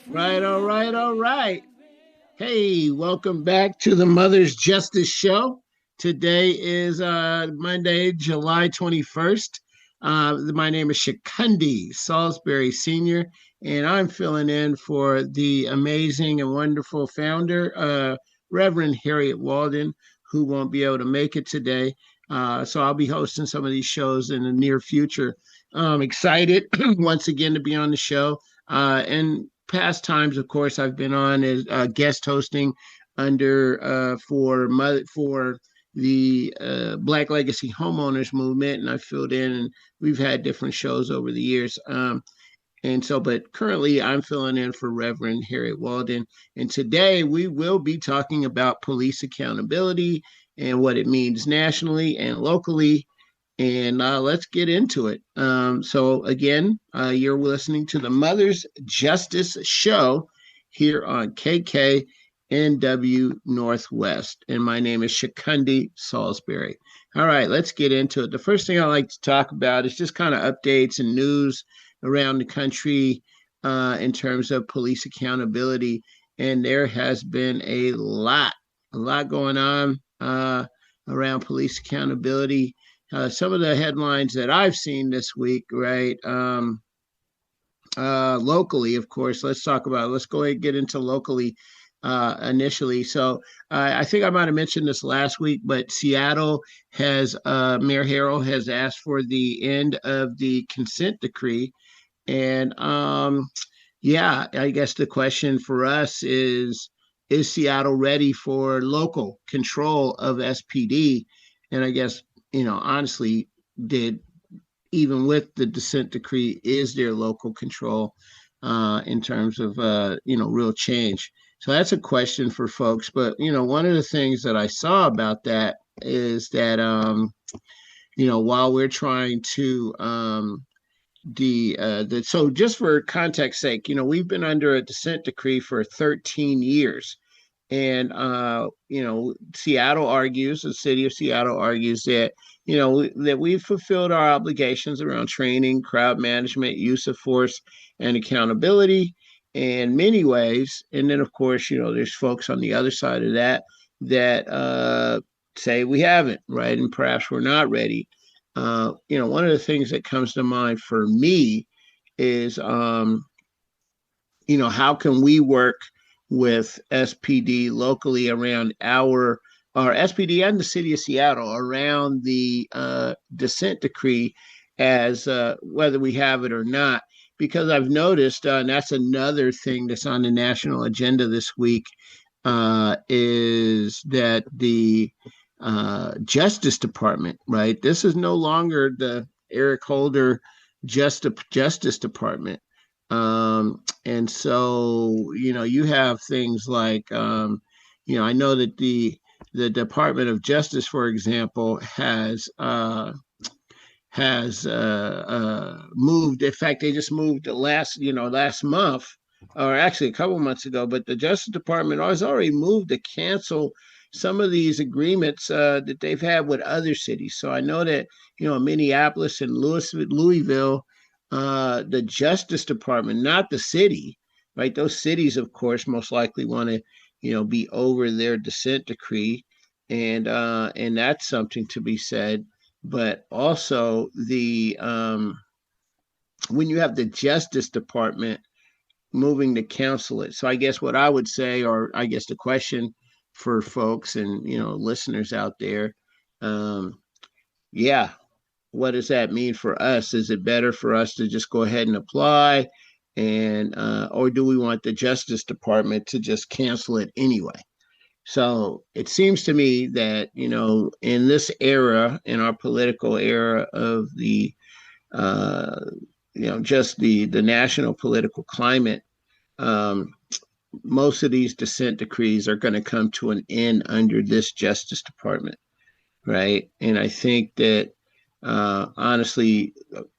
Right, all right, all right. Hey, welcome back to the Mother's Justice Show. Today is Monday, July 21st. My name is Chukundi Salisbury Sr., and I'm filling in for the amazing and wonderful founder, Reverend Harriet Walden, who won't be able to make it today. So I'll be hosting some of these shows in the near future. I'm excited once again to be on the show. And past times, of course, I've been on as guest hosting under for the Black Legacy Homeowners movement, and I filled in, and we've had different shows over the years. But currently I'm filling in for Reverend Harriet Walden. And today we will be talking about police accountability and what it means nationally and locally. And let's get into it. So again, you're listening to the Mother's Justice Show here on KKNW Northwest. And my name is Chukundi Salisbury. All right, let's get into it. The first thing I like to talk about is just kind of updates and news around the country in terms of police accountability. And there has been a lot going on around police accountability. Some of the headlines that I've seen this week, right? Locally, of course, let's go ahead and get into locally initially. So I think I might have mentioned this last week, but Seattle has, Mayor Harrell has asked for the end of the consent decree. And I guess the question for us is Seattle ready for local control of SPD? And I guess, honestly, even with the dissent decree, is there local control in terms of, real change? So that's a question for folks. But, one of the things that I saw about that is that, while we're trying to, so just for context sake, we've been under a dissent decree for 13 years. And, the city of Seattle argues that, that we've fulfilled our obligations around training, crowd management, use of force, and accountability in many ways. And then, of course, there's folks on the other side of that say we haven't, right? And perhaps we're not ready. One of the things that comes to mind for me is, how can we work with SPD locally around our SPD and the city of Seattle around the dissent decree as whether we have it or not. Because I've noticed, and that's another thing that's on the national agenda this week, is that the Justice Department, right? This is no longer the Eric Holder Justice Department. And so, you have things like, I know that the Department of Justice, for example, has moved. In fact, they just moved last month, or actually a couple months ago. But the Justice Department has already moved to cancel some of these agreements that they've had with other cities. So I know that Minneapolis and Louisville, the Justice Department, not the city, right? Those cities, of course, most likely want to be over their dissent decree, and that's something to be said. But also when you have the Justice Department moving to counsel it. So I guess what I would say, or I guess the question for folks and listeners out there, what does that mean for us? Is it better for us to just go ahead and apply, and or do we want the Justice Department to just cancel it anyway? So it seems to me that, in this era, in our political era of the, just the national political climate, most of these dissent decrees are going to come to an end under this Justice Department, right? And I think that, honestly,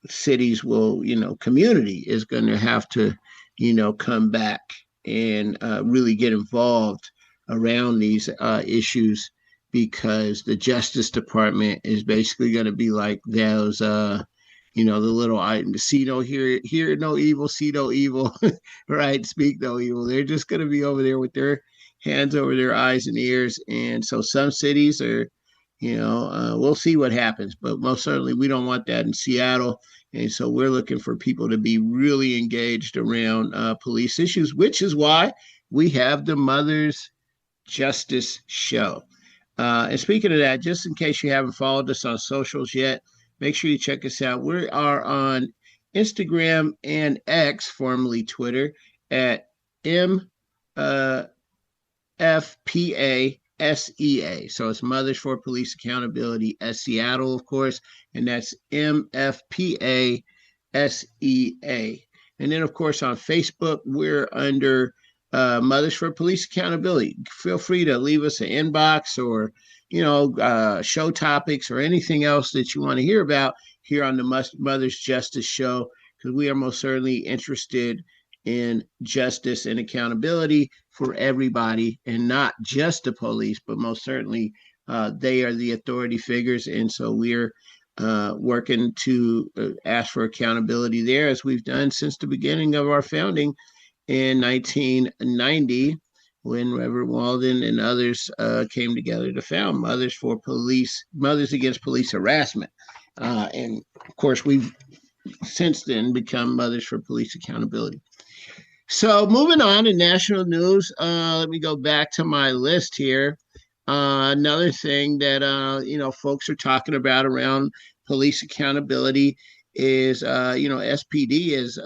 cities will, community is going to have to, come back and really get involved around these issues, because the Justice Department is basically going to be like those, the little item, see no, hear no evil, see no evil, right? Speak no evil. They're just going to be over there with their hands over their eyes and ears. And so some cities are, we'll see what happens, but most certainly we don't want that in Seattle. And so we're looking for people to be really engaged around police issues, which is why we have the Mother's Justice Show. And speaking of that, just in case you haven't followed us on socials yet, make sure you check us out. We are on Instagram and X, formerly Twitter, at MFPA-SEA. So it's Mothers for Police Accountability, Seattle, of course, and that's MFPA-SEA. And then, of course, on Facebook, we're under Mothers for Police Accountability. Feel free to leave us an inbox or, show topics or anything else that you want to hear about here on the Mother's Justice Show, because we are most certainly interested in justice and accountability for everybody, and not just the police, but most certainly they are the authority figures. And so we're working to ask for accountability there, as we've done since the beginning of our founding in 1990, when Reverend Walden and others came together to found Mothers Against Police Harassment. And of course, we've since then become Mothers for Police Accountability. So moving on to national news, let me go back to my list here. Another thing that, folks are talking about around police accountability is, SPD is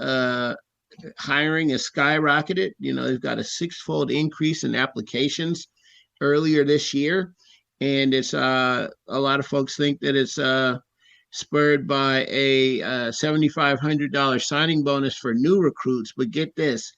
hiring has skyrocketed. They've got a 6-fold increase in applications earlier this year. And it's a lot of folks think that it's spurred by a $7,500 signing bonus for new recruits. But get this,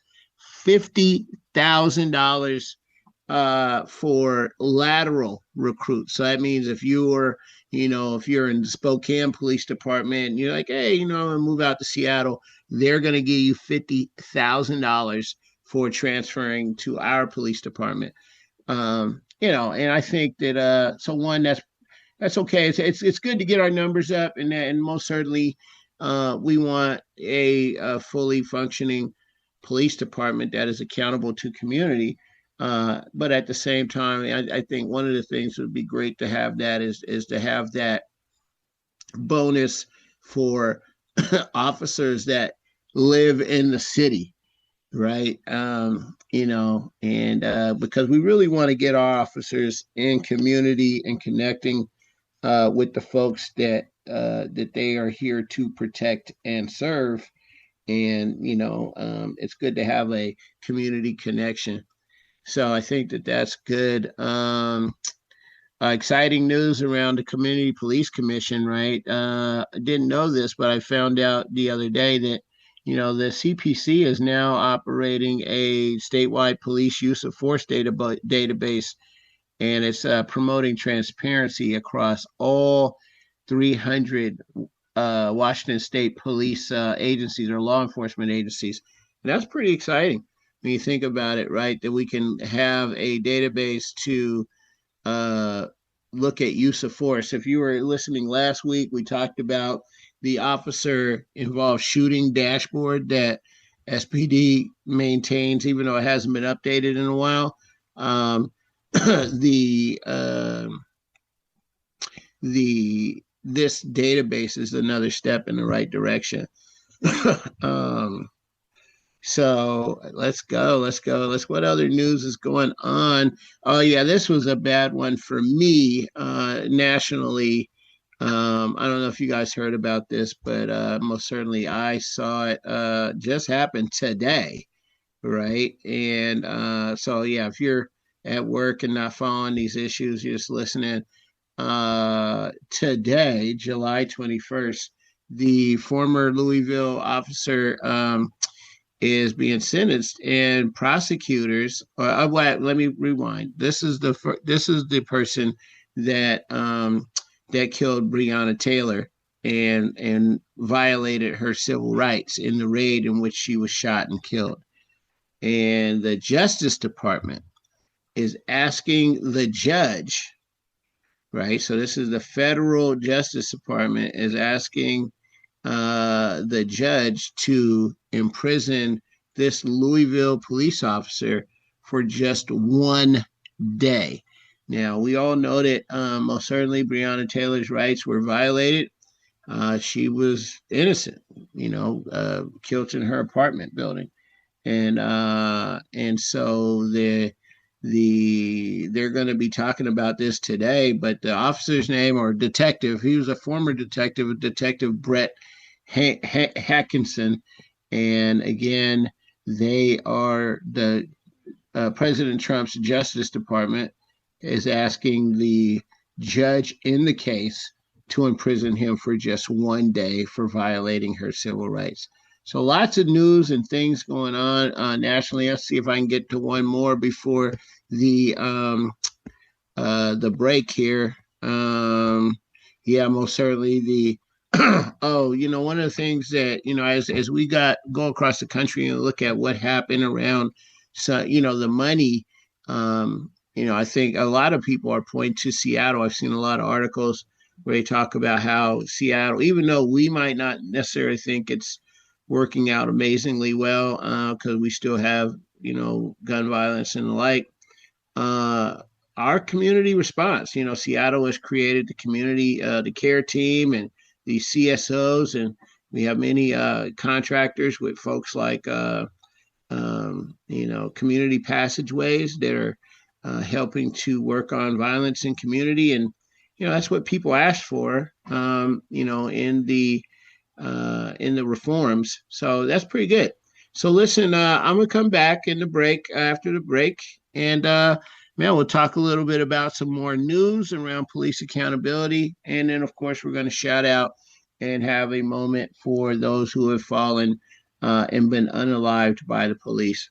$50,000 for lateral recruits. So that means if you're in the Spokane Police Department and you're like, hey, I'm going to move out to Seattle, they're going to give you $50,000 for transferring to our police department. And I think that, so one, that's okay. It's good to get our numbers up, and most certainly we want a fully functioning police department that is accountable to community. But at the same time, I think one of the things that would be great to have that is to have that bonus for officers that live in the city, right? And because we really want to get our officers in community and connecting with the folks that they are here to protect and serve. And, it's good to have a community connection. So I think that that's good. Exciting news around the Community Police Commission, right? I didn't know this, but I found out the other day that, the CPC is now operating a statewide police use of force database, and it's promoting transparency across all 300 Washington State police agencies or law enforcement agencies. And that's pretty exciting when you think about it, right? That we can have a database to look at use of force. If you were listening last week, we talked about the officer involved shooting dashboard that SPD maintains, even though it hasn't been updated in a while. This database is another step in the right direction. So let's go. What other news is going on? Oh yeah, this was a bad one for me nationally. I don't know if you guys heard about this, but most certainly I saw it just happen today, right? And so yeah, if you're at work and not following these issues, you're just listening. Today, July 21st, the former Louisville officer is being sentenced, and prosecutors. Let me rewind. This is the person that that killed Breonna Taylor and violated her civil rights in the raid in which she was shot and killed. And the Justice Department is asking the judge, right? So this is the federal Justice Department is asking the judge to imprison this Louisville police officer for just 1 day. Now, we all know that most certainly Breonna Taylor's rights were violated. She was innocent, killed in her apartment building, and so they're going to be talking about this today. But the officer's name, or detective, he was a former detective, Detective Brett Hackinson, and again, they are the President Trump's Justice Department is asking the judge in the case to imprison him for just 1 day for violating her civil rights. So lots of news and things going on nationally. I'll see if I can get to one more before the break here. Most certainly the one of the things that as we go across the country and look at what happened around, the money. I think a lot of people are pointing to Seattle. I've seen a lot of articles where they talk about how Seattle, even though we might not necessarily think it's working out amazingly well, because we still have, gun violence and the like, our community response, Seattle has created the community, the care team and the CSOs, and we have many contractors with folks like, community passageways that are helping to work on violence in community. And, that's what people asked for, in the reforms. So that's pretty good. So listen, I'm going to come back in the break, after the break, and we'll talk a little bit about some more news around police accountability. And then, of course, we're going to shout out and have a moment for those who have fallen and been unalived by the police.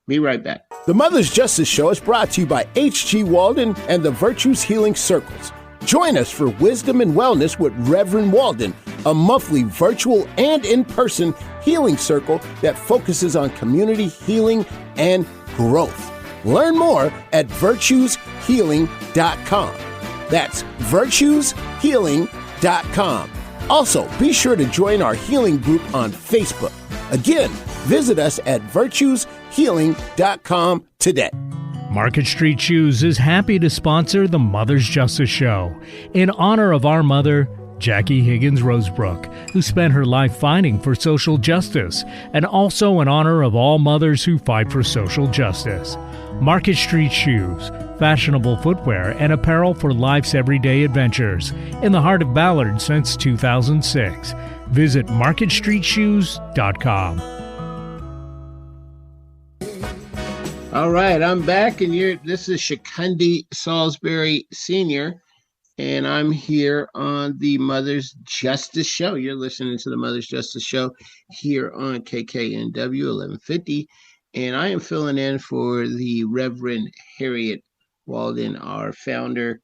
Be right back. The Mother's Justice Show is brought to you by H.G. Walden and the Virtues Healing Circles. Join us for Wisdom and Wellness with Reverend Walden, a monthly virtual and in-person healing circle that focuses on community healing and growth. Learn more at virtueshealing.com. That's virtueshealing.com. Also, be sure to join our healing group on Facebook. Again, visit us at virtueshealing.com today. Market Street Shoes is happy to sponsor the Mother's Justice Show in honor of our mother, Jackie Higgins Rosebrook, who spent her life fighting for social justice, and also in honor of all mothers who fight for social justice. Market Street Shoes, fashionable footwear and apparel for life's everyday adventures, in the heart of Ballard since 2006. Visit marketstreetshoes.com. All right, I'm back, and this is Chukundi Salisbury Sr., and I'm here on the Mother's Justice Show. You're listening to the Mother's Justice Show here on KKNW 1150, and I am filling in for the Reverend Harriet Walden, our founder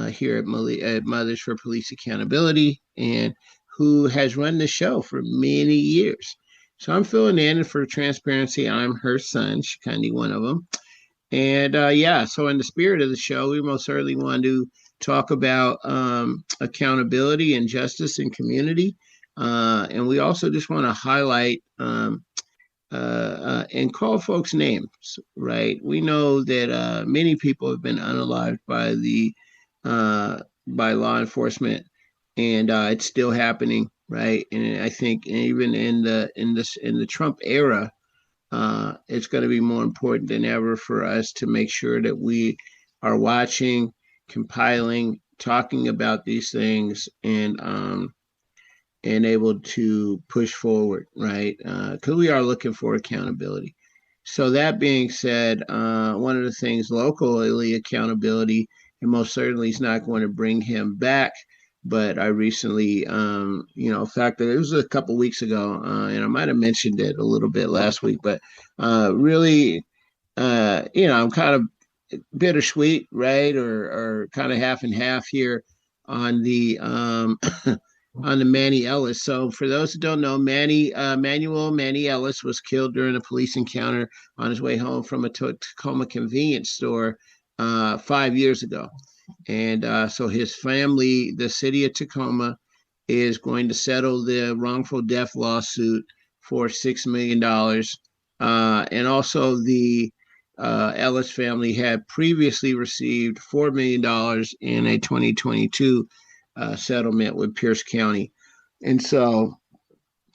here at Mothers for Police Accountability, and who has run the show for many years. So I'm filling in, and for transparency, I'm her son, Chukundi, one of them. And so in the spirit of the show, we most certainly want to talk about accountability and justice in community. And we also just want to highlight and call folks names, right? We know that many people have been unalived by law enforcement, and it's still happening. Right. And I think even in the Trump era, it's going to be more important than ever for us to make sure that we are watching, compiling, talking about these things, and able to push forward. Right. Because we are looking for accountability. So that being said, one of the things locally, accountability, and most certainly is not going to bring him back. But I recently, in fact, it was a couple of weeks ago, and I might have mentioned it a little bit last week, but really, I'm kind of bittersweet, right? Or kind of half and half here on the on the Manny Ellis. So for those who don't know, Manuel Manny Ellis was killed during a police encounter on his way home from a Tacoma convenience store 5 years ago. And so his family, the city of Tacoma, is going to settle the wrongful death lawsuit for $6 million. And also the Ellis family had previously received $4 million in a 2022 settlement with Pierce County. And so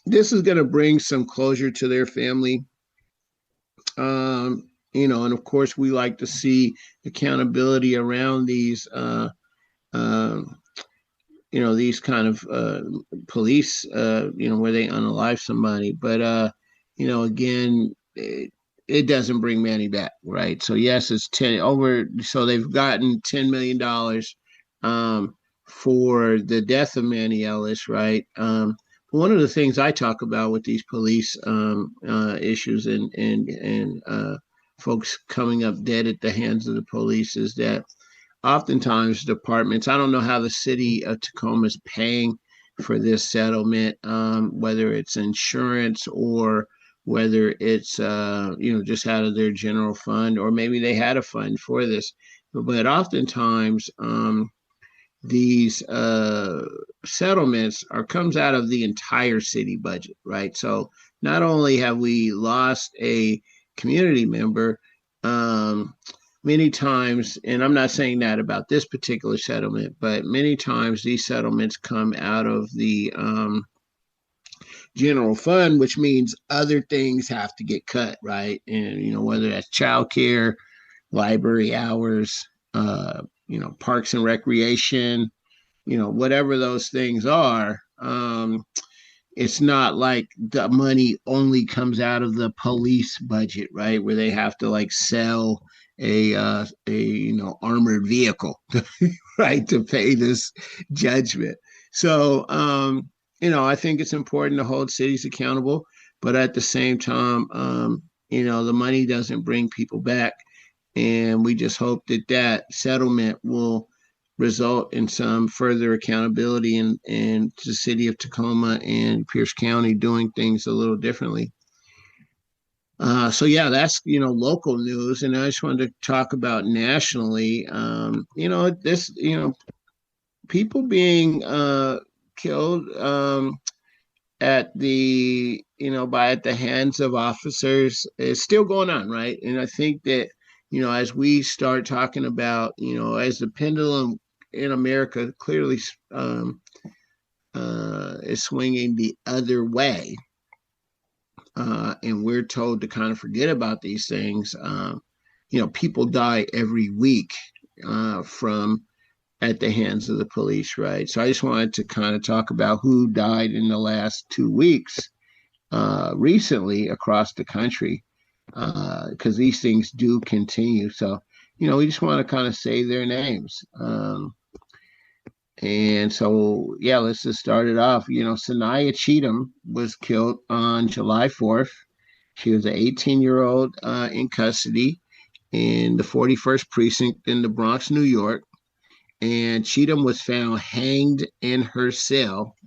this is going to bring some closure to their family. And of course, we like to see accountability around these, these kind of police, where they unalive somebody. But, again, it doesn't bring Manny back, right? So yes, it's 10 over. So they've gotten $10 million for the death of Manny Ellis, right? One of the things I talk about with these police issues and folks coming up dead at the hands of the police is that oftentimes departments, I don't know how the city of Tacoma is paying for this settlement, whether it's insurance or whether it's, just out of their general fund, or maybe they had a fund for this. But oftentimes, these settlements comes out of the entire city budget, right? So not only have we lost a community member, many times, and I'm not saying that about this particular settlement, but many times these settlements come out of the general fund, which means other things have to get cut, right? And, whether that's childcare, library hours, parks and recreation, whatever those things are, it's not like the money only comes out of the police budget, right? Where they have to like sell a armored vehicle, right, to pay this judgment. So, I think it's important to hold cities accountable, but at the same time, the money doesn't bring people back. And we just hope that settlement will result in some further accountability in the city of Tacoma and Pierce County doing things a little differently. So yeah, that's, local news. And I just wanted to talk about nationally, people being killed at the hands of officers is still going on, right? And I think that, as we start talking about, as the pendulum in America clearly is swinging the other way, and we're told to kind of forget about these things, people die every week from at the hands of the police, right? So I just wanted to kind of talk about who died in the last 2 weeks recently across the country, because these things do continue. So, we just want to kind of say their names. And so, yeah, let's just start it off. Sanaya Cheatham was killed on July 4th. She was an 18-year-old in custody in the 41st precinct in the Bronx, New York. And Cheatham was found hanged in her cell.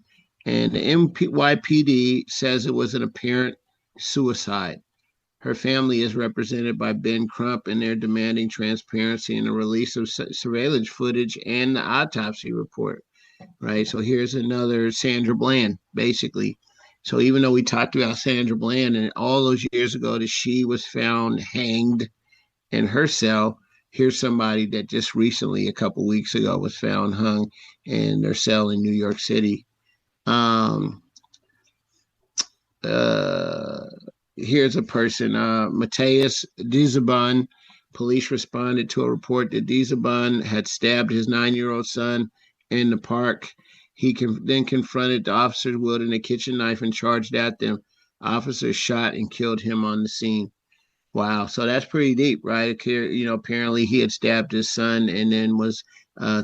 And the NYPD says it was an apparent suicide. Her family is represented by Ben Crump, and they're demanding transparency in the release of surveillance footage and the autopsy report, right? So here's another Sandra Bland, basically. So even though we talked about Sandra Bland and all those years ago that she was found hanged in her cell, here's somebody that just recently, a couple of weeks ago, was found hung in their cell in New York City. Here's a person, Mateus Dizabon. Police responded to a report that Dizabon had stabbed his 9-year-old son in the park. He then confronted the officers wielding a kitchen knife and charged at them. Officers shot and killed him on the scene. Wow. So that's pretty deep, right? Apparently he had stabbed his son and then was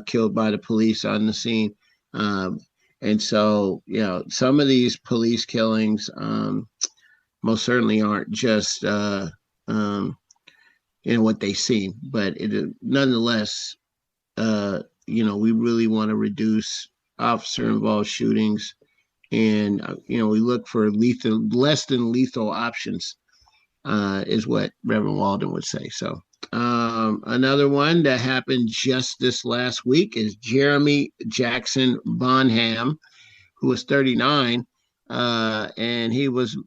killed by the police on the scene. And so, some of these police killings most certainly aren't just, what they seem, but nonetheless, we really want to reduce officer-involved shootings, and, we look for less than lethal options, is what Reverend Walden would say. So another one that happened just this last week is Jeremy Jackson Bonham, who was 39, and he was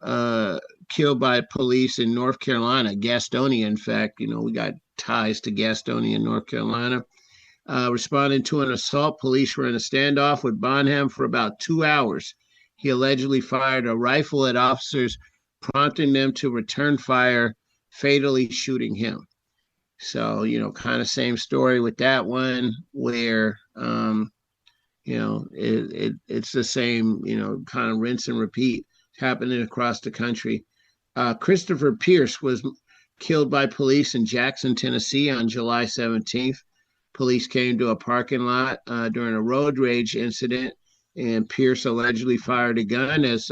killed by police in North Carolina, Gastonia. In fact, we got ties to Gastonia, North Carolina. Responding to an assault, police were in a standoff with Bonham for about 2 hours. He allegedly fired a rifle at officers, prompting them to return fire, fatally shooting him. So, kind of same story with that one, where, it's the same, kind of rinse and repeat happening across the country. Christopher Pierce was killed by police in Jackson, Tennessee on July 17th. Police came to a parking lot during a road rage incident, and Pierce allegedly fired a gun as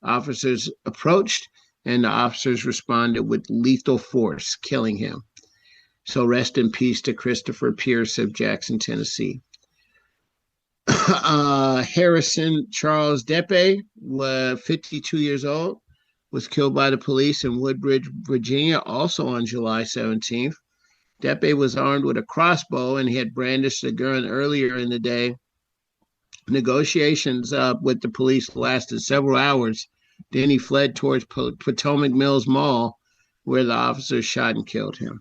officers approached, and the officers responded with lethal force, killing him. So rest in peace to Christopher Pierce of Jackson, Tennessee. Harrison Charles Deppe, 52 years old, was killed by the police in Woodbridge, Virginia, also on July 17th. Deppe was armed with a crossbow, and he had brandished a gun earlier in the day. Negotiations with the police lasted several hours. Then he fled towards Potomac Mills Mall, where the officers shot and killed him.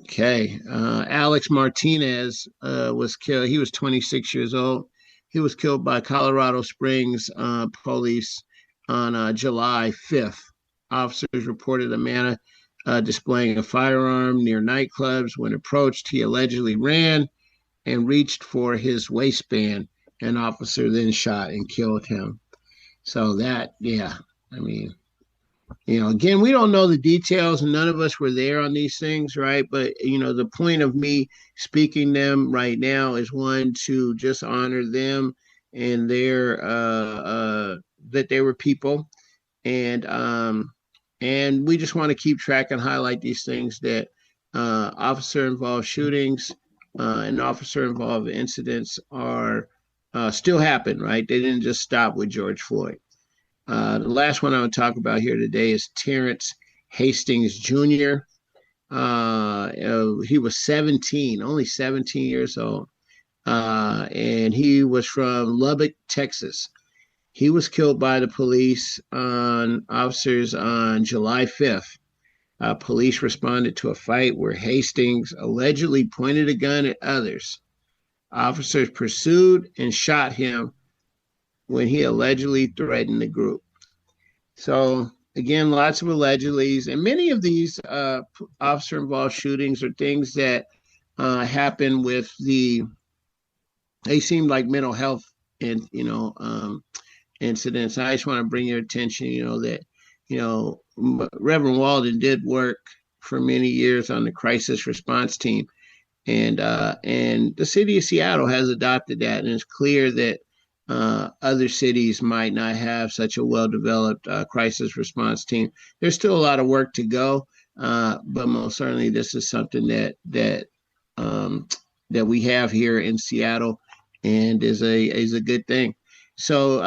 Okay. Alex Martinez was killed. He was 26 years old. He was killed by Colorado Springs police on July 5th. Officers reported a man displaying a firearm near nightclubs. When approached, he allegedly ran and reached for his waistband. An officer then shot and killed him. So that, again, we don't know the details, and none of us were there on these things, right? But, the point of me speaking them right now is, one, to just honor them and their that they were people. And we just want to keep track and highlight these things, that officer-involved shootings and officer-involved incidents are still happen, right? They didn't just stop with George Floyd. The last one I would talk about here today is Tarance Hastings Jr. He was 17, only 17 years old, and he was from Lubbock, Texas. He was killed by the police officers on July 5th. Police responded to a fight where Hastings allegedly pointed a gun at others. Officers pursued and shot him when he allegedly threatened the group. So, again, lots of allegedlys, and many of these officer-involved shootings are things that happen with they seem like mental health and, incidents. I just want to bring your attention, that, Reverend Walden did work for many years on the crisis response team. And the city of Seattle has adopted that, and it's clear that other cities might not have such a well-developed crisis response team. There's still a lot of work to go, but most certainly this is something that we have here in Seattle, and is a good thing. So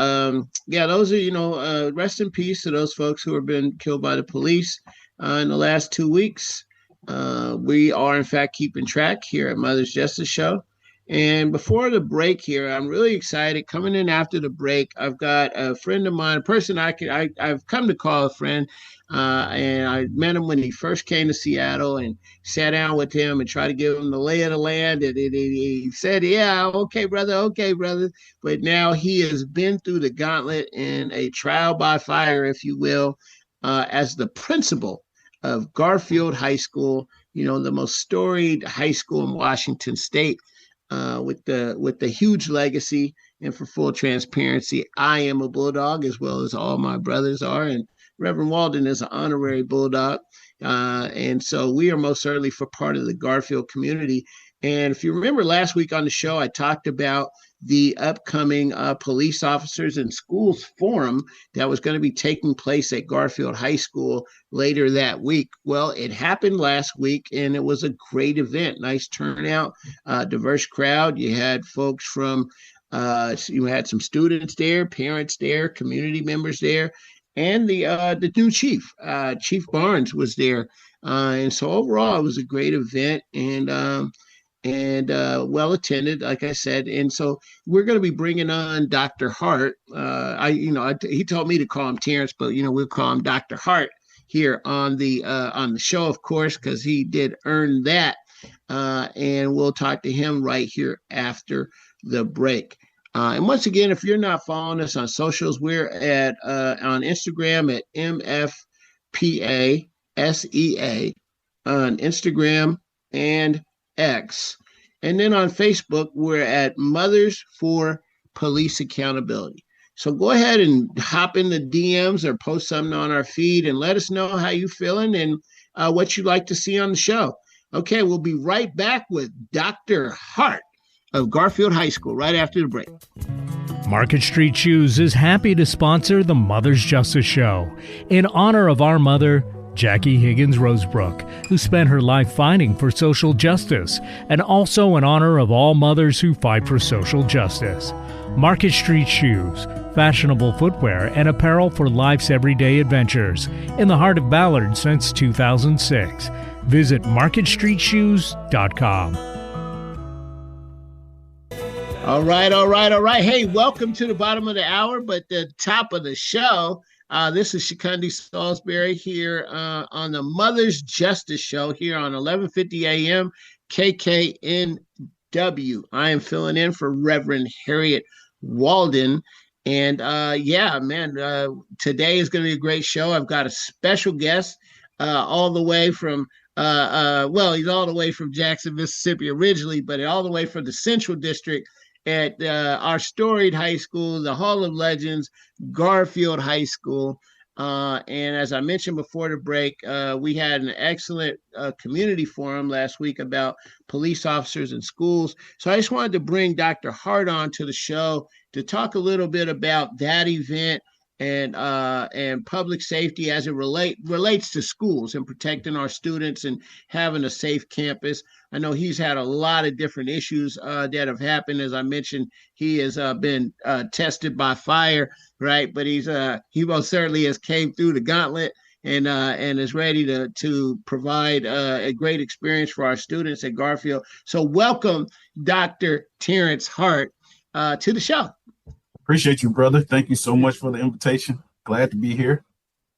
those are rest in peace to those folks who have been killed by the police in the last 2 weeks. We are, in fact, keeping track here at Mother's Justice Show. And before the break here, I'm really excited. Coming in after the break, I've got a friend of mine, a person I've come to call a friend, and I met him when he first came to Seattle, and sat down with him and tried to give him the lay of the land. And he said, yeah, okay, brother. But now he has been through the gauntlet in a trial by fire, if you will, as the principal of Garfield High School, the most storied high school in Washington State, with the huge legacy. And for full transparency, I am a Bulldog, as well as all my brothers are, and Reverend Walden is an honorary Bulldog. And so we are most certainly for part of the Garfield community. And if you remember last week on the show, I talked about the upcoming police officers in schools forum that was going to be taking place at Garfield High School later that week. Well, it happened last week, and it was a great event. Nice turnout, diverse crowd. You had folks from, you had some students there, parents there, community members there, and the new chief, Chief Barnes, was there. And so overall, it was a great event. and well attended, like I said. And so we're going to be bringing on Dr. Hart. He told me to call him Terrence, but we'll call him Dr. Hart here on the show, of course, because he did earn that. And we'll talk to him right here after the break. And once again, if you're not following us on socials, we're at on Instagram at MFPASEA on Instagram and X. And then on Facebook, we're at Mothers for Police Accountability. So go ahead and hop in the DMs or post something on our feed and let us know how you're feeling and what you'd like to see on the show. Okay, we'll be right back with Dr. Hart of Garfield High School right after the break. Market Street Shoes is happy to sponsor the Mother's Justice Show in honor of our mother, Jackie Higgins Rosebrook, who spent her life fighting for social justice, and also in honor of all mothers who fight for social justice. Market Street Shoes, fashionable footwear and apparel for life's everyday adventures, in the heart of Ballard since 2006. Visit marketstreetshoes.com. All right. Hey, welcome to the bottom of the hour, but the top of the show. This is Chukundi Salisbury here on the Mother's Justice Show here on 1150 AM KKNW. I am filling in for Reverend Harriet Walden. And today is going to be a great show. I've got a special guest all the way from he's all the way from Jackson, Mississippi originally, but all the way from the Central District at our storied high school, the Hall of Legends, Garfield High School. And as I mentioned before the break, we had an excellent community forum last week about police officers in schools. So I just wanted to bring Dr. Hart on to the show to talk a little bit about that event and public safety as it relates to schools and protecting our students and having a safe campus. I know he's had a lot of different issues that have happened. As I mentioned, he has been tested by fire, right? But he most certainly has came through the gauntlet and is ready to provide a great experience for our students at Garfield. So welcome, Dr. Tarance Hart, to the show. Appreciate you, brother. Thank you so much for the invitation. Glad to be here.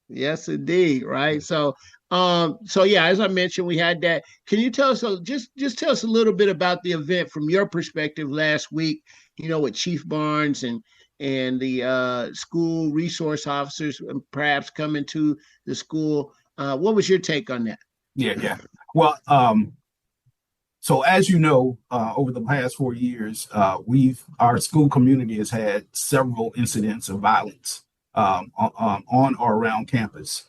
Yes, indeed. Right. So as I mentioned, we had that. Can you tell us, just tell us a little bit about the event from your perspective last week, with Chief Barnes and the school resource officers perhaps coming to the school. What was your take on that? Yeah. Well, so as you know, over the past 4 years, our school community has had several incidents of violence on or around campus.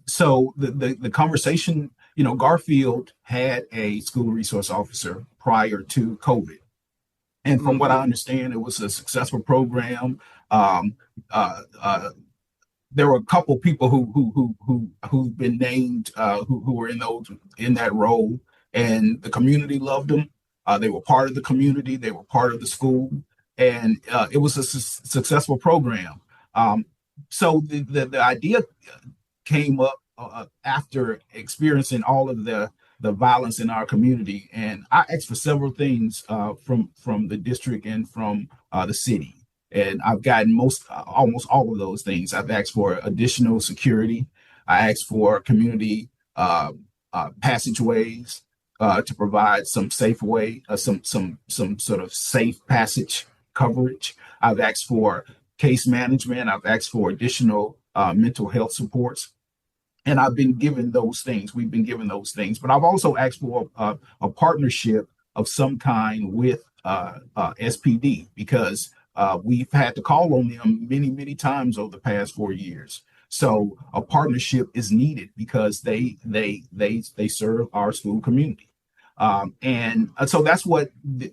So the conversation, Garfield had a school resource officer prior to COVID. And from what I understand, it was a successful program. There were a couple people who've been named who were in that role. And the community loved them. They were part of the community. They were part of the school. And it was a successful program. So the idea came up after experiencing all of the violence in our community. And I asked for several things from the district and from the city. And I've gotten almost all of those things. I've asked for additional security. I asked for community passageways. To provide some safe way, some sort of safe passage coverage. I've asked for case management. I've asked for additional mental health supports, and I've been given those things. We've been given those things, but I've also asked for a partnership of some kind with SPD because we've had to call on them many times over the past 4 years. So a partnership is needed because they serve our school community. And so that's where the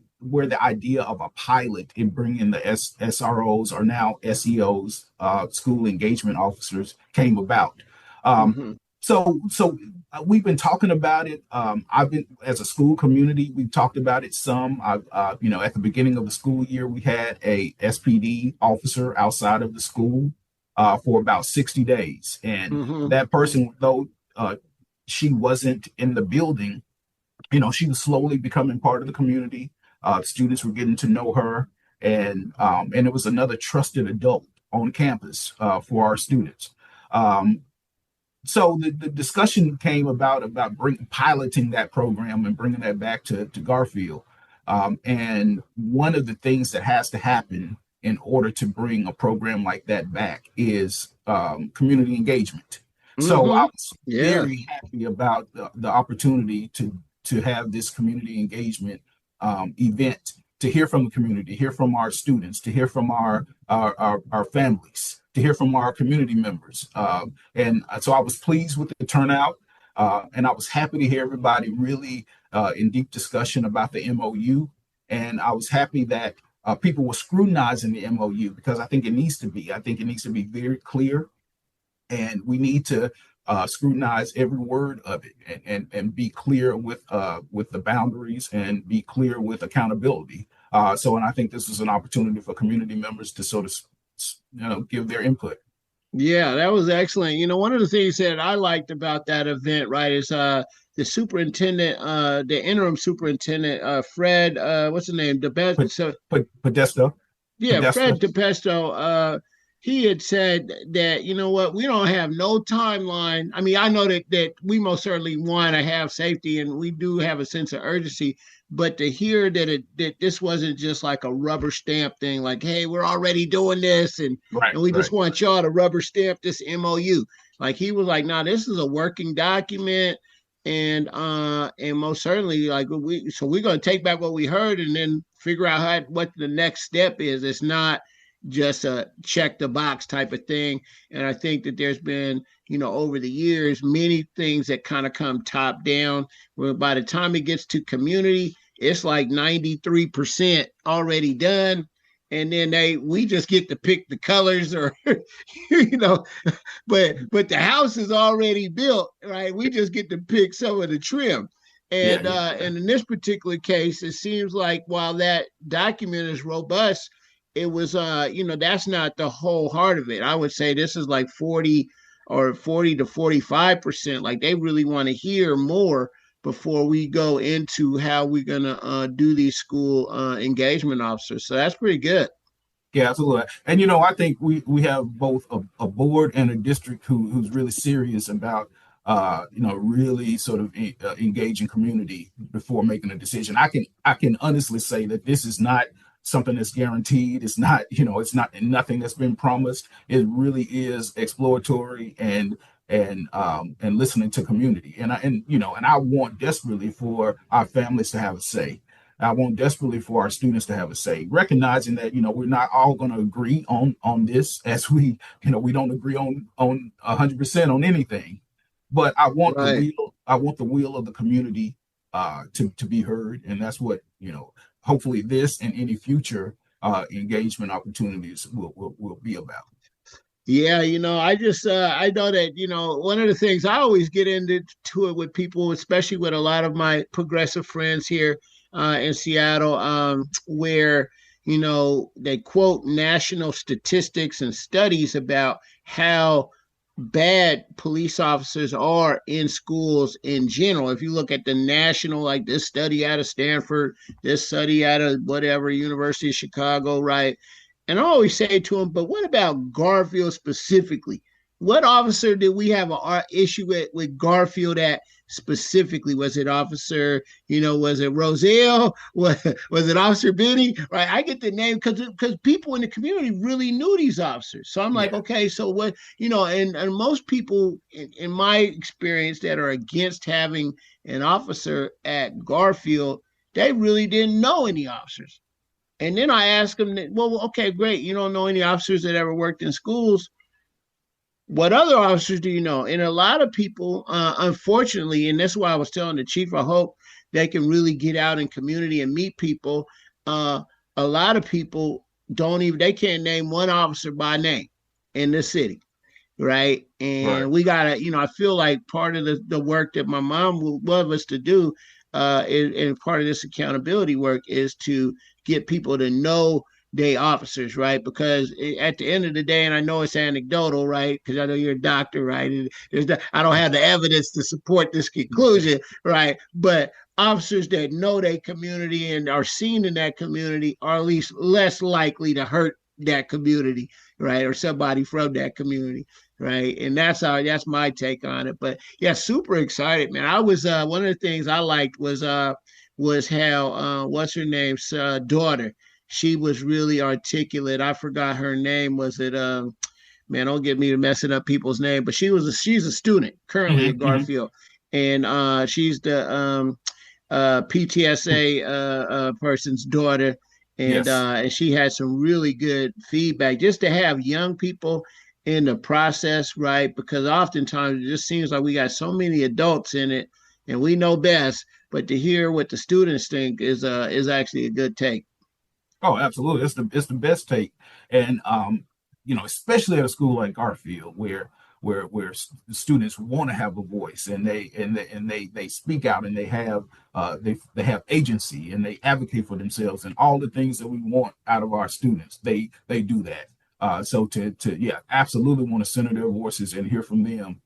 idea of a pilot in bringing the SROs or now SEOs, school engagement officers, came about. So we've been talking about it. I've been, as a school community, we've talked about it some. At the beginning of the school year, we had a SPD officer outside of the school for about 60 days. And that person, though she wasn't in the building, She was slowly becoming part of the community. Students were getting to know her, and it was another trusted adult on campus for our students. So the discussion came about piloting that program and bringing that back to Garfield. And one of the things that has to happen in order to bring a program like that back is community engagement. So I was very happy about the opportunity to have this community engagement event, to hear from the community, hear from our students, to hear from our families, to hear from our community members. And so I was pleased with the turnout, and I was happy to hear everybody really in deep discussion about the MOU. And I was happy that people were scrutinizing the MOU, because I think it needs to be. I think it needs to be very clear, and we need to scrutinize every word of it, and be clear with the boundaries, and be clear with accountability. And I think this was an opportunity for community members to sort of give their input. Yeah, that was excellent. One of the things that I liked about that event, right, is the superintendent, the interim superintendent, Fred, what's the name? Podesto. Yeah, Podesto. Fred DePesto. He had said that, we don't have no timeline. I mean, I know that we most certainly want to have safety, and we do have a sense of urgency, but to hear that this wasn't just like a rubber stamp thing, like, hey, we're already doing this, and we just want y'all to rubber stamp this MOU. Like, he was like, nah, this is a working document, and most certainly, like, we're going to take back what we heard and then figure out what the next step is. It's not just a check the box type of thing. And I think that there's been, over the years, many things that kind of come top down, where by the time it gets to community, it's like 93% already done. And then we just get to pick the colors, or, but the house is already built, right? We just get to pick some of the trim. And, and in this particular case, it seems like while that document is robust, it was, that's not the whole heart of it. I would say this is like 40 to 45%. Like, they really want to hear more before we go into how we're going to do these school engagement officers. So that's pretty good. Yeah, absolutely. And, I think we have both a board and a district who's really serious about, really sort of engaging community before making a decision. I can honestly say that this is not something that's guaranteed. It's not, it's not nothing that's been promised. It really is exploratory and listening to community. And I want desperately for our families to have a say. I want desperately for our students to have a say, recognizing that, we're not all going to agree on this, as we don't agree on 100% on anything. But I want the will of the community to be heard. And that's what, hopefully this and any future engagement opportunities will be about. Yeah, I just I know that, one of the things I always get into it with people, especially with a lot of my progressive friends here in Seattle, where, they quote national statistics and studies about how bad police officers are in schools in general. If you look at the national, like this study out of Stanford, this study out of whatever, University of Chicago, right? And I always say to them, but what about Garfield specifically? What officer did we have an issue with Garfield at specifically? Was it officer, was it Roselle? Was it Officer Benny? Right. I get the name because people in the community really knew these officers. So I'm like, okay, so what, and most people in my experience that are against having an officer at Garfield, they really didn't know any officers. And then I ask them, well, okay, great. You don't know any officers that ever worked in schools. What other officers do you know? And a lot of people, unfortunately, and that's why I was telling the chief, I hope they can really get out in community and meet people. A lot of people they can't name one officer by name in the city, right? And we got to, I feel like part of the work that my mom would love us to do, and part of this accountability work is to get people to know day officers, right? Because at the end of the day, and I know it's anecdotal, right? Because I know you're a doctor, right? And I don't have the evidence to support this conclusion, right? But officers that know their community and are seen in that community are at least less likely to hurt that community, right? Or somebody from that community, right? And that's my take on it. But yeah, super excited, man. I was one of the things I liked was how what's her name's daughter. She was really articulate. I forgot her name. Was it man, don't get me to messing up people's name, but she's a student currently at Garfield. And she's the PTSA person's daughter. And and she had some really good feedback just to have young people in the process, right? Because oftentimes it just seems like we got so many adults in it and we know best, but to hear what the students think is actually a good take. Oh, absolutely. It's the best take. And especially at a school like Garfield where students want to have a voice and they speak out and they have agency and they advocate for themselves and all the things that we want out of our students. They do that. So to absolutely want to center their voices and hear from them.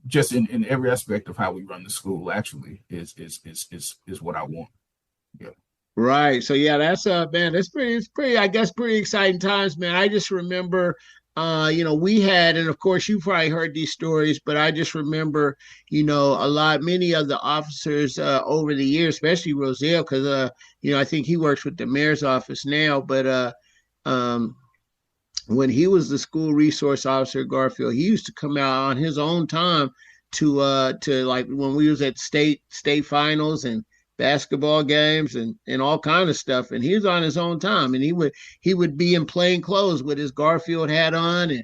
Just in every aspect of how we run the school actually is what I want. Yeah. Right. So yeah, that's man, it's pretty, I guess, pretty exciting times, man. I just remember we had, and of course you probably heard these stories, but I just remember, many of the officers over the years, especially Roselle, because I think he works with the mayor's office now, but when he was the school resource officer at Garfield, he used to come out on his own time to like when we was at state finals and basketball games and all kind of stuff, and he was on his own time, and he would be in plain clothes with his Garfield hat on,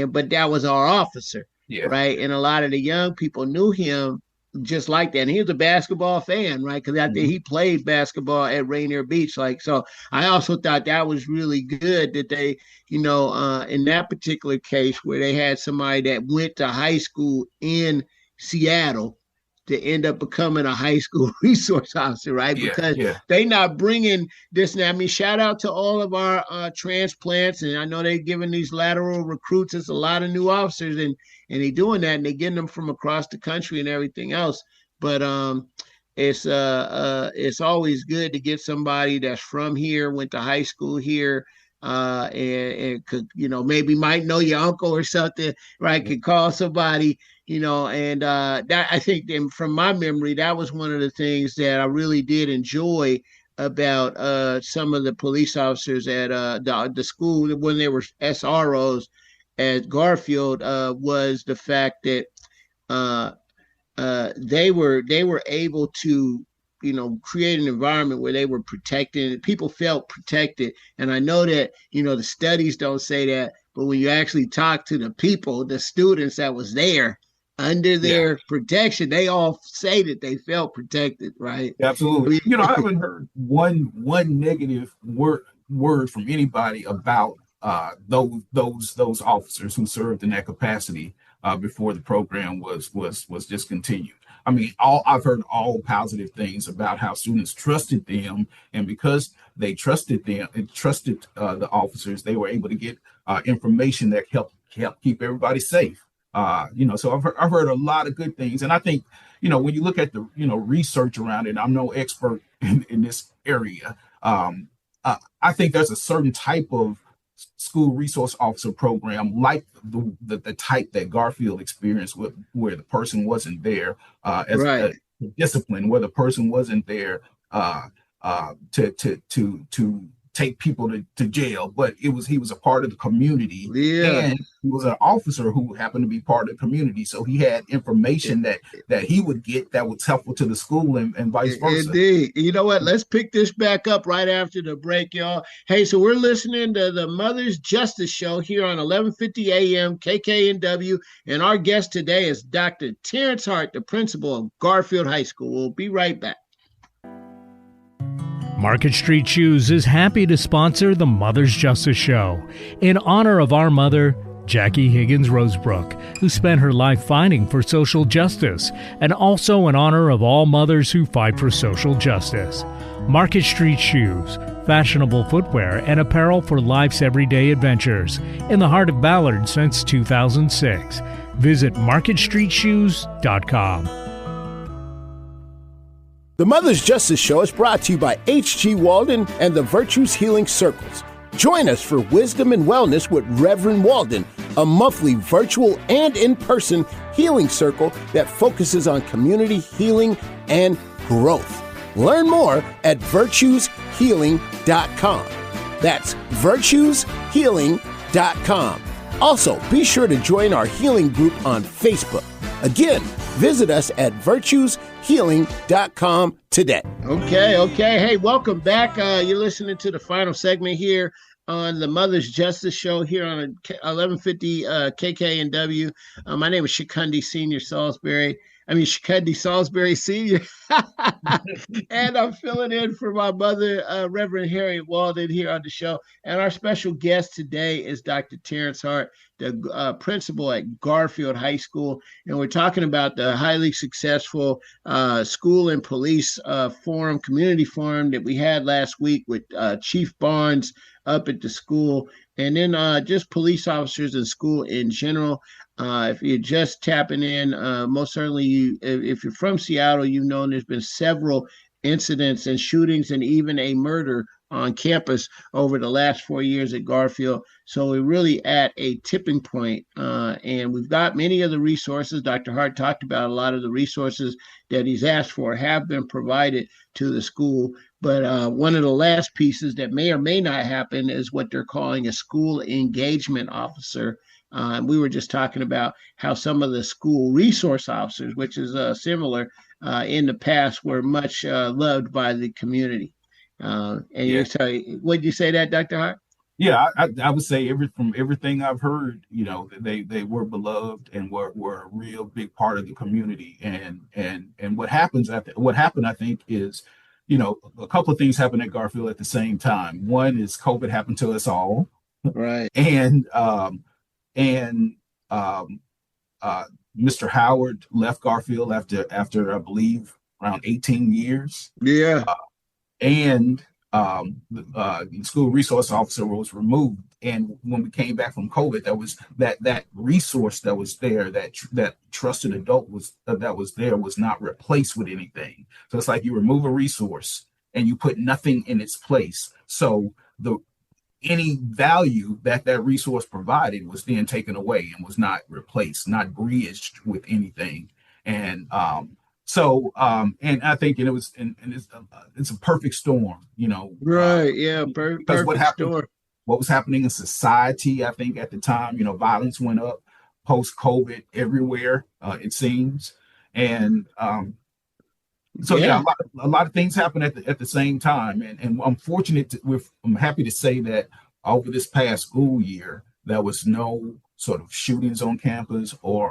but that was our officer, right? And a lot of the young people knew him just like that, and he was a basketball fan, right? Because I think he played basketball at Rainier Beach, so I also thought that was really good that they, in that particular case where they had somebody that went to high school in Seattle to end up becoming a high school resource officer, right? Because they not bringing this. I mean, shout out to all of our transplants, and I know they're giving these lateral recruits. It's a lot of new officers, and they doing that, and they getting them from across the country and everything else. But it's always good to get somebody that's from here, went to high school here, and could, maybe might know your uncle or something, right? Could call somebody. And that, I think, from my memory, that was one of the things that I really did enjoy about some of the police officers at the school when they were SROs at Garfield, was the fact that they were able to create an environment where they were protected. People felt protected, and I know that the studies don't say that, but when you actually talk to the people, the students that was there under their protection, they all say that they felt protected, right? Absolutely. I haven't heard one negative word from anybody about those officers who served in that capacity before the program was discontinued. I mean, I've heard all positive things about how students trusted them, and because they trusted them and trusted the officers, they were able to get information that helped keep everybody safe. So I've heard a lot of good things, and I think when you look at the research around it, I'm no expert in this area. I think there's a certain type of school resource officer program like the type that Garfield experienced, where the person wasn't there as a discipline, where the person wasn't there to take people to jail, but he was a part of the community, and he was an officer who happened to be part of the community, so he had information that he would get that was helpful to the school and vice versa. Indeed. You know what? Let's pick this back up right after the break, y'all. Hey, so we're listening to the Mother's Justice Show here on 1150 AM KKNW, and our guest today is Dr. Tarance Hart, the principal of Garfield High School. We'll be right back. Market Street Shoes is happy to sponsor the Mother's Justice Show in honor of our mother, Jackie Higgins Rosebrook, who spent her life fighting for social justice, and also in honor of all mothers who fight for social justice. Market Street Shoes, fashionable footwear and apparel for life's everyday adventures. In the heart of Ballard since 2006. Visit MarketStreetShoes.com. The Mother's Justice Show is brought to you by H.G. Walden and the Virtues Healing Circles. Join us for Wisdom and Wellness with Reverend Walden, a monthly virtual and in-person healing circle that focuses on community healing and growth. Learn more at virtueshealing.com. That's virtueshealing.com. Also, be sure to join our healing group on Facebook. Again, visit us at virtueshealing.com today. Okay. Hey, welcome back. You're listening to the final segment here on the Mother's Justice Show here on 1150 KKNW. My name is Chukundi Salisbury Sr. And I'm filling in for my mother, Reverend Harriet Walden, here on the show. And our special guest today is Dr. Tarance Hart, the principal at Garfield High School. And we're talking about the highly successful school and police community forum that we had last week with Chief Barnes up at the school, and then just police officers in school in general. If you're just tapping in, most certainly if you're from Seattle, you know there's been several incidents and shootings and even a murder on campus over the last 4 years at Garfield. So we're really at a tipping point, and we've got many of the resources. Dr. Hart talked about a lot of the resources that he's asked for have been provided to the school. But one of the last pieces that may or may not happen is what they're calling a school engagement officer. We were just talking about how some of the school resource officers, which is similar in the past, were much loved by the community. And yeah. Would you say that, Dr. Hart? Yeah, I would say from everything I've heard, they were beloved and were a real big part of the community. And what happened, I think, is, a couple of things happened at Garfield at the same time. One is COVID happened to us all, right? And Mr. Howard left Garfield after I believe around 18 years. Yeah. The school resource officer was removed. And when we came back from COVID, that was that resource that was there, that trusted adult was not replaced with anything. So it's like you remove a resource and you put nothing in its place. So any value that resource provided was then taken away and was not replaced, not bridged with anything. And and I think it's a perfect storm, Right. Yeah. Perfect storm. What was happening in society, I think at the time, violence went up post-COVID everywhere, it seems. And a lot of things happened at the same time. And I'm I'm happy to say that over this past school year, there was no sort of shootings on campus or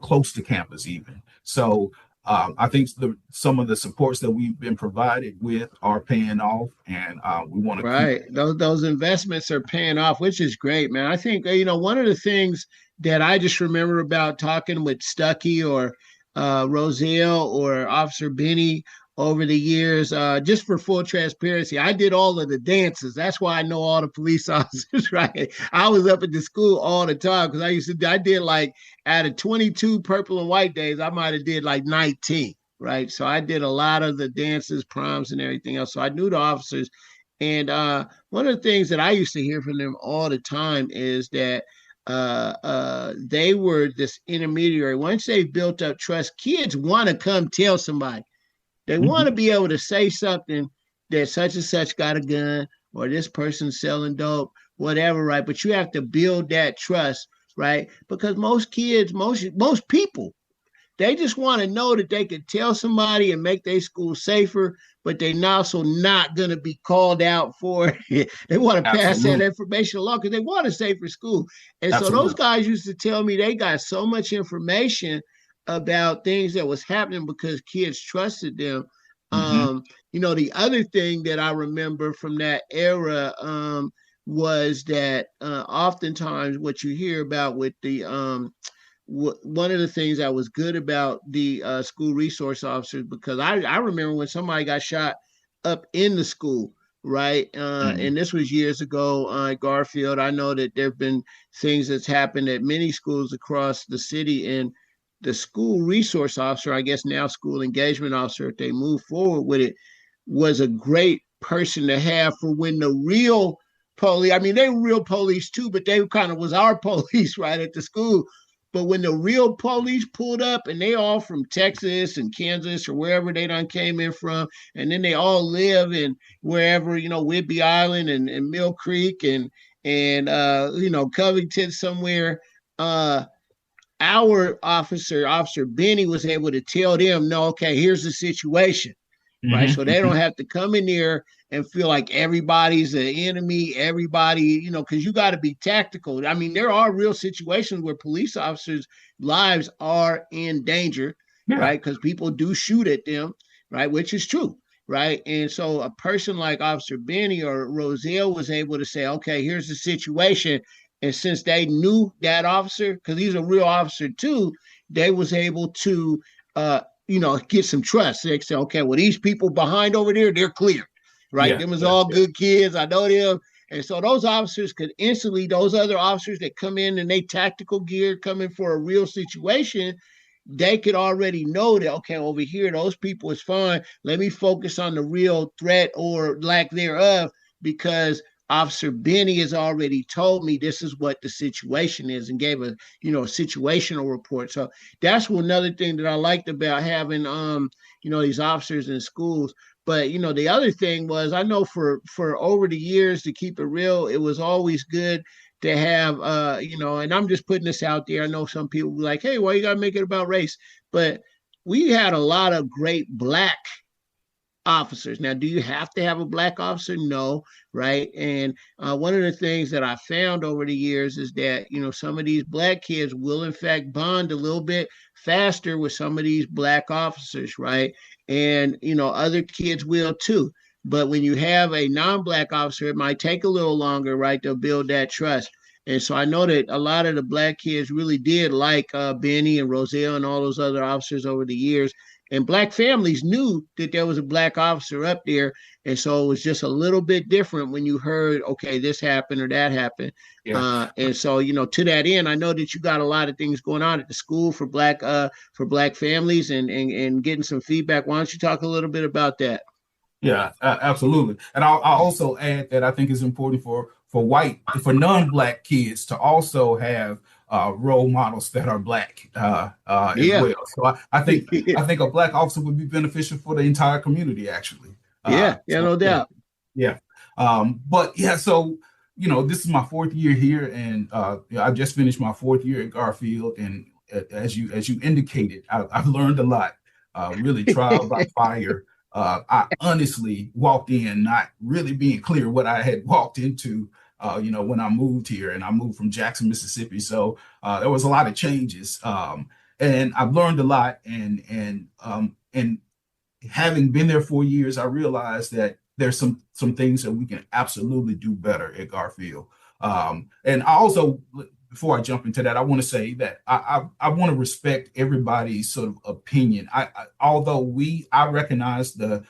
close to campus even. So I think some of the supports that we've been provided with are paying off, and we want to keep those investments are paying off, which is great, man. I think one of the things that I just remember about talking with Stuckey or Roselle or Officer Benny over the years, just for full transparency, I did all of the dances. That's why I know all the police officers, right? I was up at the school all the time because I did like out of 22 purple and white days, I might have did like 19, right? So I did a lot of the dances, proms, and everything else. So I knew the officers. And one of the things that I used to hear from them all the time is that they were this intermediary. Once they built up trust, kids want to come tell somebody. They want to be able to say something that such and such got a gun or this person's selling dope, whatever, right? But you have to build that trust, right? Because most kids, most people, they just want to know that they can tell somebody and make their school safer, but they're also not going to be called out for it. They want to pass that information along because they want a safer school. And so those guys used to tell me they got so much information about things that was happening because kids trusted them. The other thing that I remember from that era was that oftentimes what you hear about with the one of the things that was good about the school resource officers, because I remember when somebody got shot up in the school, right? And this was years ago at Garfield. I know that there have been things that's happened at many schools across the city, and the school resource officer, I guess now school engagement officer, if they move forward with it, was a great person to have for when the real police, I mean, they were real police too, but they kind of was our police right at the school. But when the real police pulled up, and they all from Texas and Kansas or wherever they done came in from, and then they all live in wherever, Whidbey Island and Mill Creek and Covington somewhere, our Officer Benny, was able to tell them, no, okay, here's the situation, right? So they don't have to come in there and feel like everybody's an enemy, everybody, because you got to be tactical. I mean, there are real situations where police officers' lives are in danger, right? Because people do shoot at them, right? Which is true, right? And so a person like Officer Benny or Roselle was able to say, okay, here's the situation. And since they knew that officer, because he's a real officer too, they was able to, get some trust. They say, okay, well, these people behind over there, they're clear. Right. Them was all good kids. I know them. And so those officers could instantly, those other officers that come in and they tactical gear, come in for a real situation, they could already know that, okay, over here, those people is fine. Let me focus on the real threat or lack thereof, because Officer Benny has already told me this is what the situation is and gave a, situational report. So that's another thing that I liked about having, these officers in schools. But, the other thing was, I know for over the years, to keep it real, it was always good to have, and I'm just putting this out there. I know some people be like, hey, why you got to make it about race? But we had a lot of great Black officers. Now, do you have to have a Black officer? No, right? And one of the things that I found over the years is that, some of these Black kids will, in fact, bond a little bit faster with some of these Black officers, right? And, other kids will too. But when you have a non-Black officer, it might take a little longer, right, to build that trust. And so I know that a lot of the Black kids really did like Benny and Roselle and all those other officers over the years. And Black families knew that there was a Black officer up there. And so it was just a little bit different when you heard, okay, this happened or that happened. Yeah. And so, to that end, I know that you got a lot of things going on at the school for Black families and getting some feedback. Why don't you talk a little bit about that? Yeah, absolutely. And I'll also add that I think it's important for non-Black kids to also have role models that are Black as well. So I think a Black officer would be beneficial for the entire community, actually. No doubt. Yeah. So this is my fourth year here, and I just finished my fourth year at Garfield. And as you indicated, I've learned a lot. Really trial by fire. I honestly walked in not really being clear what I had walked into. When I moved here, and I moved from Jackson, Mississippi. So there was a lot of changes, and I've learned a lot. And having been there 4 years, I realized that there's some things that we can absolutely do better at Garfield. And I also, before I jump into that, I want to say that I want to respect everybody's sort of opinion. Although I recognize the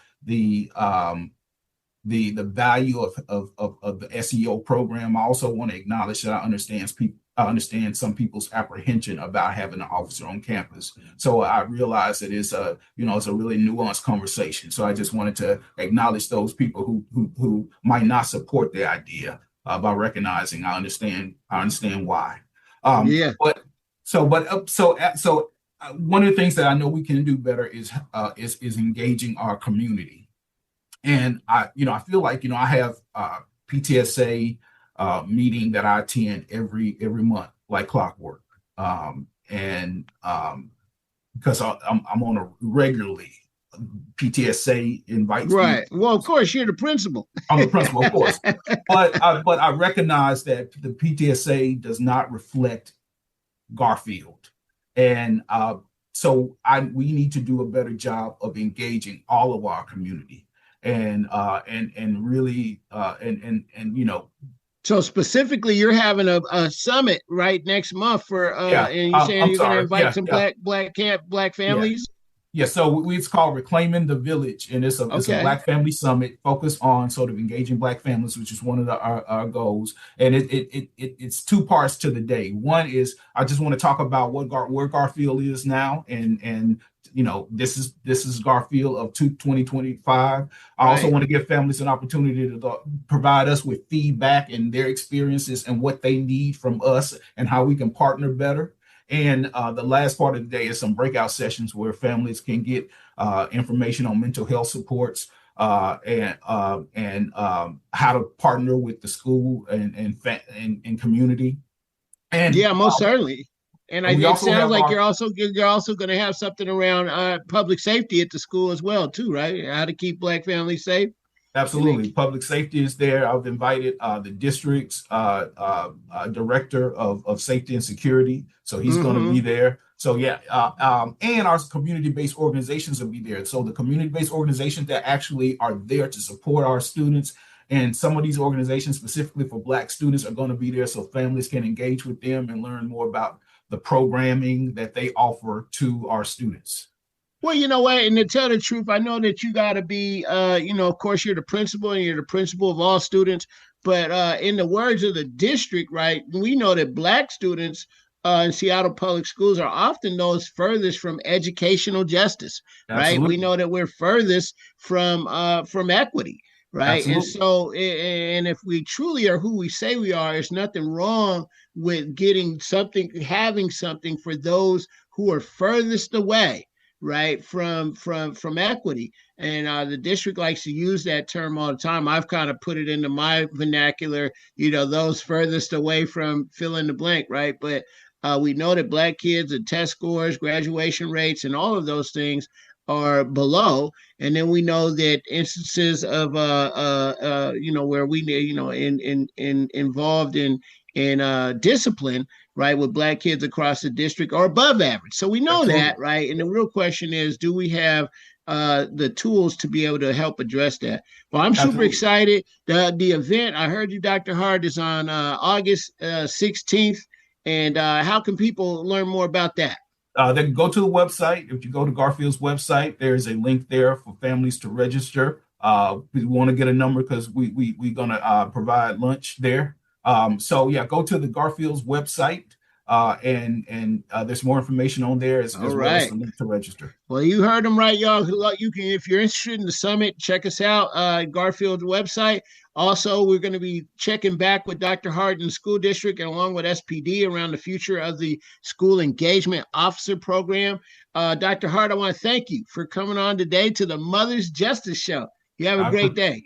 value of the SEO program, I also want to acknowledge that I understand some people's apprehension about having an officer on campus. So I realize that it's a really nuanced conversation. So I just wanted to acknowledge those people who might not support the idea by recognizing I understand why. But one of the things that I know we can do better is engaging our community. And I feel like, I have PTSA meeting that I attend every month, like clockwork. Because I'm on a regularly, PTSA invites right. me. Well, of course, you're the principal. I'm the principal, of course. But I recognize that the PTSA does not reflect Garfield. And so we need to do a better job of engaging all of our community. And really. So specifically, you're having a summit right next month for and you're saying you're going to invite some Black families. Yeah, so it's called Reclaiming the Village, and it's a Okay. Black family summit focused on sort of engaging Black families, which is one of our goals. And it's two parts to the day. One is I just want to talk about where Garfield is now, and this is Garfield of 2025. I also Right. want to give families an opportunity to provide us with feedback and their experiences and what they need from us and how we can partner better. And the last part of the day is some breakout sessions where families can get information on mental health supports and how to partner with the school and community. And Yeah, most certainly. And we it also sounds have like our you're also going to have something around public safety at the school as well, too, right? How to keep Black families safe. And then, Absolutely. Public safety is there. I've invited the district's director of safety and security. So he's going to be mm-hmm. there. So, yeah. And our community-based organizations will be there. So the community-based organizations that actually are there to support our students. And some of these organizations specifically for Black students are going to be there so families can engage with them and learn more about the programming that they offer to our students. Well, you know what? And to tell the truth, I know that you got to be, of course, you're the principal and you're the principal of all students. But in the words of the district, right, we know that Black students in Seattle public schools are often those furthest from educational justice, right? We Absolutely. know that we're furthest from equity, right? And Absolutely. so, and if we truly are who we say we are, there's nothing wrong with getting something, having something for those who are furthest away, right, from equity. And the district likes to use that term all the time. I've kind of put it into my vernacular, those furthest away from fill in the blank, right? But we know that Black kids and test scores, graduation rates, and all of those things are below. And then we know that instances of where we in involved in discipline, right, with Black kids across the district are above average. So we know Absolutely. that, right? And the real question is, do we have the tools to be able to help address that? Well, I'm super Absolutely. excited. The event, I heard you, Dr. Hart, is on August 16th. And how can people learn more about that? They can go to the website. If you go to Garfield's website, there's a link there for families to register. We want to get a number because we're going to provide lunch there. So yeah, go to the Garfield's website, and there's more information on there as All well as right. the link to register. Well, you heard them right, y'all. You can, if you're interested in the summit, check us out. Garfield's website. Also, we're going to be checking back with Dr. Hart and School District and along with SPD around the future of the School Engagement Officer Program. Dr. Hart, I want to thank you for coming on today to the Mother's Justice Show. You have a great day.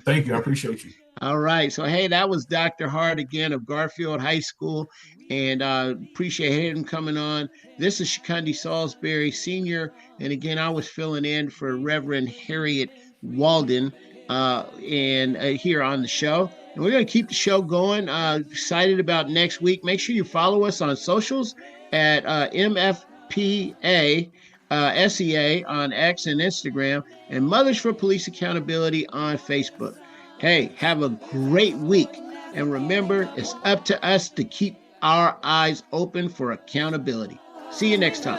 Thank you. I appreciate you. All right. So, hey, that was Dr. Hart again of Garfield High School. And appreciate him coming on. This is Chukundi Salisbury, Sr. And again, I was filling in for Reverend Harriet Walden and here on the show. And we're going to keep the show going. Excited about next week. Make sure you follow us on socials at MFPA. SEA on X and Instagram, and Mothers for Police Accountability on Facebook. Hey, have a great week. And remember, it's up to us to keep our eyes open for accountability. See you next time.